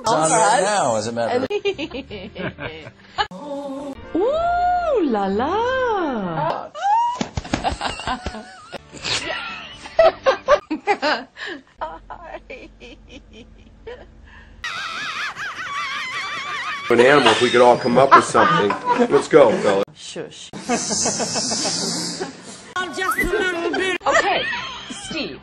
on right now, as a matter of Ooh la la! An animal, if we could all come up with something. Let's go, fella. Shush. I'm just a little bit. Okay, Steve.